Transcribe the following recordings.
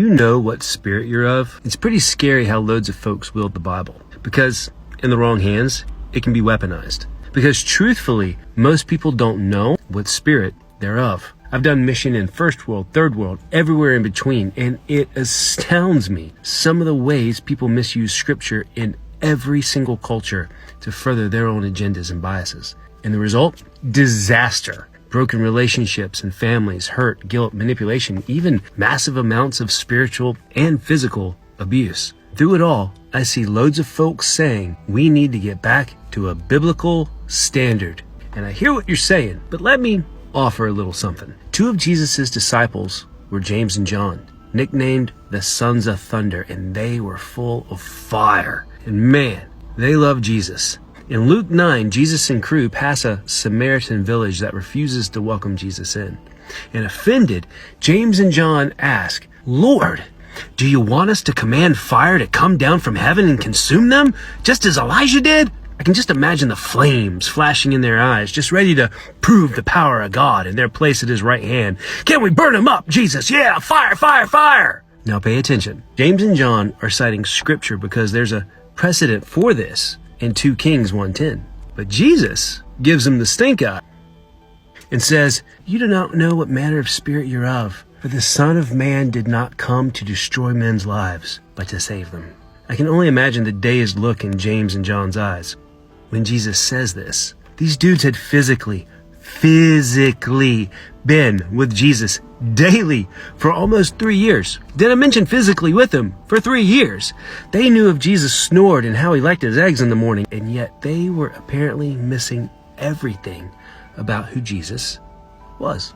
You know what spirit you're of? It's pretty scary how loads of folks wield the Bible. Because in the wrong hands, it can be weaponized. Because truthfully, most people don't know what spirit they're of. I've done mission in first world, third world, everywhere in between, and it astounds me some of the ways people misuse scripture in every single culture to further their own agendas and biases. And the result? Disaster. Broken relationships and families, hurt, guilt, manipulation, even massive amounts of spiritual and physical abuse. Through it all, I see loads of folks saying we need to get back to a biblical standard. And I hear what you're saying, but let me offer a little something. Two of Jesus' disciples were James and John, nicknamed the Sons of Thunder, and they were full of fire. And man, they loved Jesus. In Luke 9, Jesus and crew pass a Samaritan village that refuses to welcome Jesus in. And offended, James and John ask, "Lord, do you want us to command fire to come down from heaven and consume them, just as Elijah did?" I can just imagine the flames flashing in their eyes, just ready to prove the power of God in their place at his right hand. "Can we burn them up, Jesus? Yeah, fire, fire, fire!" Now pay attention. James and John are citing scripture because there's a precedent for this in 2 Kings 1:10. But Jesus gives them the stink eye and says, "You do not know what manner of spirit you're of, for the Son of Man did not come to destroy men's lives, but to save them." I can only imagine the dazed look in James and John's eyes when Jesus says this. These dudes had physically been with Jesus daily for almost 3 years. Did I mention physically with him for 3 years? They knew if Jesus snored and how he liked his eggs in the morning, and yet they were apparently missing everything about who Jesus was.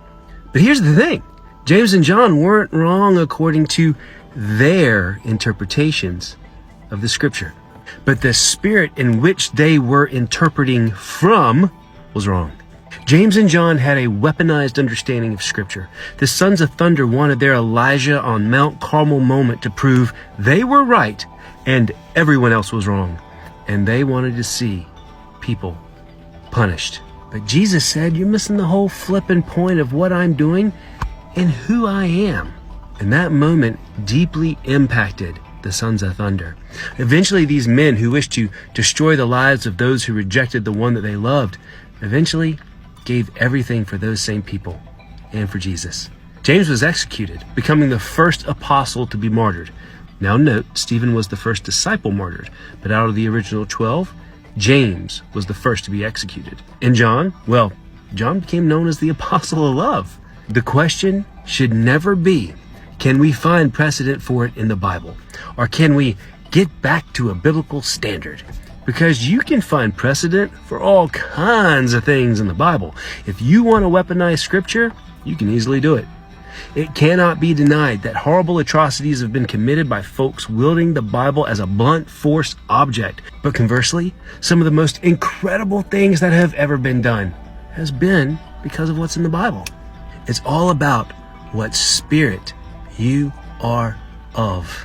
But here's the thing. James and John weren't wrong according to their interpretations of the scripture. But the spirit in which they were interpreting from was wrong. James and John had a weaponized understanding of scripture. The Sons of Thunder wanted their Elijah on Mount Carmel moment to prove they were right and everyone else was wrong. And they wanted to see people punished. But Jesus said, "You're missing the whole flippin' point of what I'm doing and who I am." And that moment deeply impacted the Sons of Thunder. Eventually, these men who wished to destroy the lives of those who rejected the one that they loved, eventually gave everything for those same people and for Jesus. James was executed, becoming the first apostle to be martyred. Now note, Stephen was the first disciple martyred, but out of the original 12, James was the first to be executed. And John? Well, John became known as the apostle of love. The question should never be, can we find precedent for it in the Bible? Or can we get back to a biblical standard? Because you can find precedent for all kinds of things in the Bible. If you want to weaponize scripture, you can easily do it. It cannot be denied that horrible atrocities have been committed by folks wielding the Bible as a blunt force object. But conversely, some of the most incredible things that have ever been done has been because of what's in the Bible. It's all about what spirit you are of.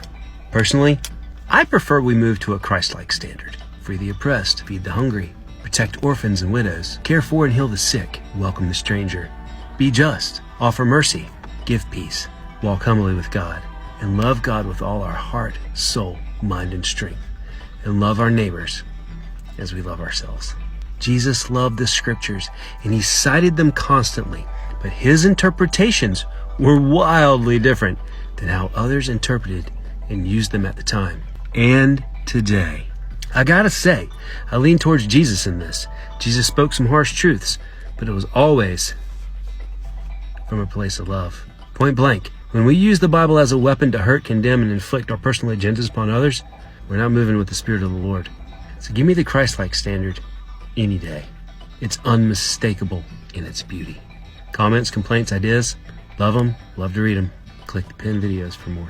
Personally, I prefer we move to a Christ-like standard. Free the oppressed, feed the hungry, protect orphans and widows, care for and heal the sick, welcome the stranger. Be just, offer mercy, give peace, walk humbly with God, and love God with all our heart, soul, mind, and strength, and love our neighbors as we love ourselves. Jesus loved the scriptures, and he cited them constantly, but his interpretations were wildly different than how others interpreted and used them at the time and today. I gotta say, I lean towards Jesus in this. Jesus spoke some harsh truths, but it was always from a place of love. Point blank, when we use the Bible as a weapon to hurt, condemn, and inflict our personal agendas upon others, we're not moving with the Spirit of the Lord. So give me the Christ-like standard any day. It's unmistakable in its beauty. Comments, complaints, ideas, love them, love to read them. Click the pinned videos for more.